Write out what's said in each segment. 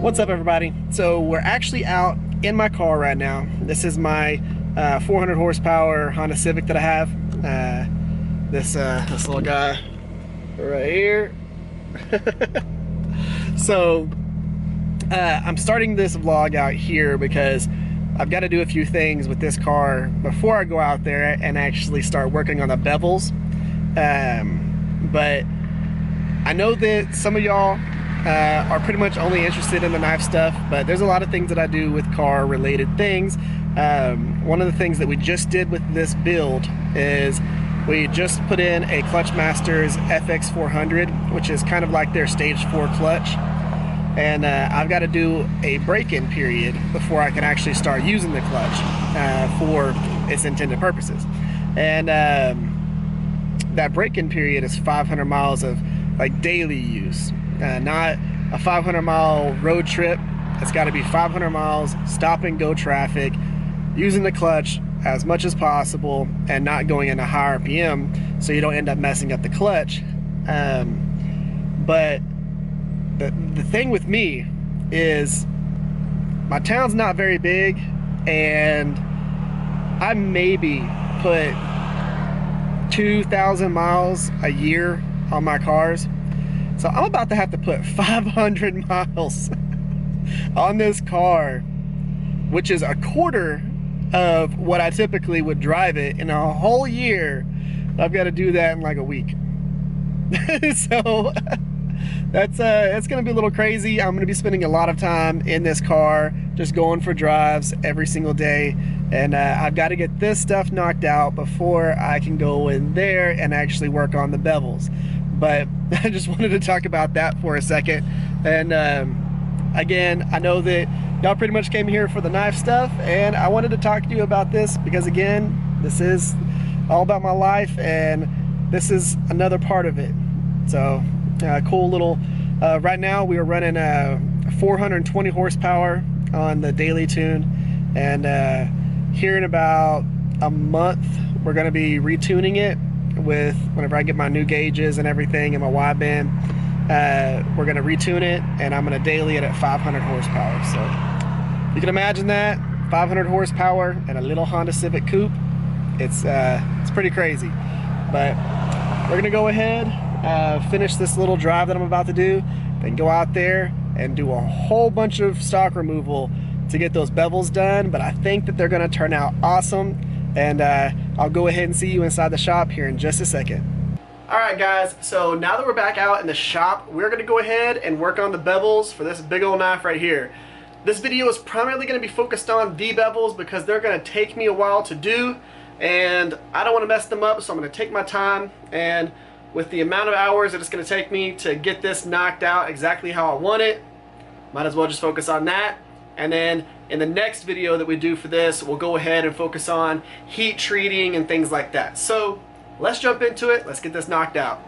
What's up, everybody? So we're actually out in my car right now. This is my 400 horsepower Honda Civic that I have. This little guy right here. So I'm starting this vlog out here because I've got to do a few things with this car before I go out there and actually start working on the bevels. But I know that some of y'all are pretty much only interested in the knife stuff, but there's a lot of things that I do with car related things. One of the things that we just did with this build is we just put in a Clutchmasters FX400, which is kind of like their stage 4 clutch, and I've got to do a break-in period before I can actually start using the clutch for its intended purposes. And that break-in period is 500 miles of like daily use. Not a 500-mile road trip. It's got to be 500 miles stop and go traffic, using the clutch as much as possible and not going into high RPM so you don't end up messing up the clutch. But the thing with me is my town's not very big, and I maybe put 2,000 miles a year on my cars. So I'm about to have to put 500 miles on this car, which is a quarter of what I typically would drive it in a whole year. I've got to do that in like a week. So that's gonna be a little crazy. I'm gonna be spending a lot of time in this car, just going for drives every single day. And I've got to get this stuff knocked out before I can go in there and actually work on the bevels. But I just wanted to talk about that for a second. And again, I know that y'all pretty much came here for the knife stuff, and I wanted to talk to you about this because, again, this is all about my life, and this is another part of it. So cool little, right now we are running 420 horsepower on the daily tune, and here in about a month we're going to be retuning it with, whenever I get my new gauges and everything and my wideband, we're going to retune it, and I'm going to daily it at 500 horsepower. So you can imagine that 500 horsepower and a little Honda Civic coupe, it's pretty crazy. But we're going to go ahead, finish this little drive that I'm about to do, then go out there and do a whole bunch of stock removal to get those bevels done. But I think that they're going to turn out awesome, and I'll go ahead and see you inside the shop here in just a second. Alright guys, so now that we're back out in the shop, we're going to go ahead and work on the bevels for this big old knife right here. This video is primarily going to be focused on the bevels because they're going to take me a while to do, and I don't want to mess them up, so I'm going to take my time. And with the amount of hours that it's going to take me to get this knocked out exactly how I want it, might as well just focus on that. And then in the next video that we do for this, we'll go ahead and focus on heat treating and things like that. So let's jump into it. Let's get this knocked out.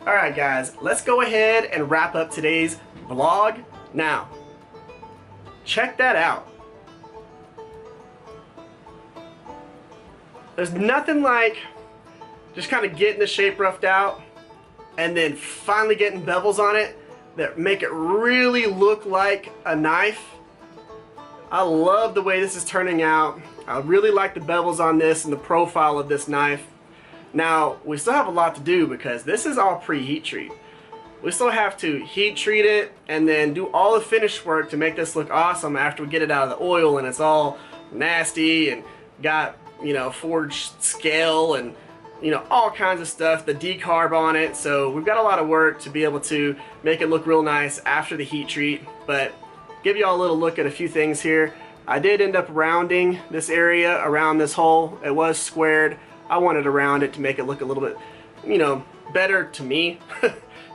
Alright guys, let's go ahead and wrap up today's vlog. Now, check that out. There's nothing like just kind of getting the shape roughed out and then finally getting bevels on it that make it really look like a knife. I love the way this is turning out. I really like the bevels on this and the profile of this knife. Now, we still have a lot to do because this is all pre-heat treat. We still have to heat treat it and then do all the finish work to make this look awesome after we get it out of the oil and it's all nasty and got, you know, forged scale and, you know, all kinds of stuff, the decarb on it. So we've got a lot of work to be able to make it look real nice after the heat treat. But give you all a little look at a few things here. I did end up rounding this area around this hole. It was squared. I wanted to round it to make it look a little bit, you know, better to me.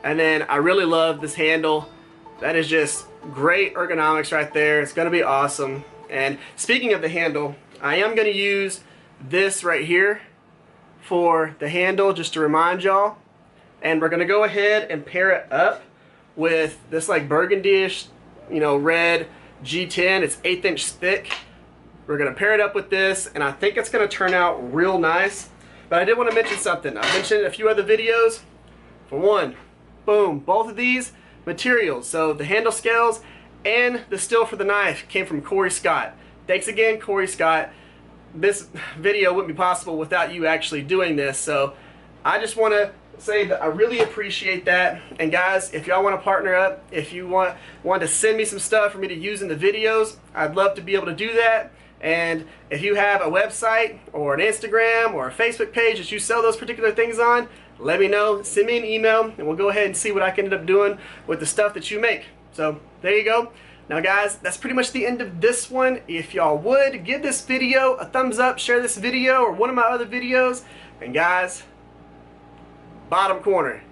And then I really love this handle. That is just great ergonomics right there. It's gonna be awesome. And speaking of the handle, I am gonna use this right here for the handle, just to remind y'all. And we're gonna go ahead and pair it up with this like burgundy-ish, you know, red G10. It's 1/8 inch thick. We're gonna pair it up with this, and I think it's gonna turn out real nice. But I did want to mention something. I mentioned in a few other videos. For one, boom, both of these materials, so the handle scales and the steel for the knife, came from Corey Scott. Thanks again, Corey Scott. This video wouldn't be possible without you actually doing this, so I just want to say that I really appreciate that. And guys, if y'all want to partner up, if you want to send me some stuff for me to use in the videos, I'd love to be able to do that. And if you have a website or an Instagram or a Facebook page that you sell those particular things on, let me know, send me an email, and we'll go ahead and see what I can end up doing with the stuff that you make. So there you go. Now guys, that's pretty much the end of this one. If y'all would, give this video a thumbs up, share this video or one of my other videos, and guys, bottom corner,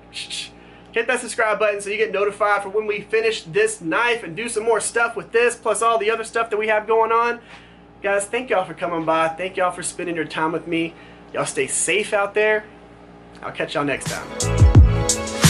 hit that subscribe button so you get notified for when we finish this knife and do some more stuff with this, plus all the other stuff that we have going on. Guys, thank y'all for coming by. Thank y'all for spending your time with me. Y'all stay safe out there. I'll catch y'all next time.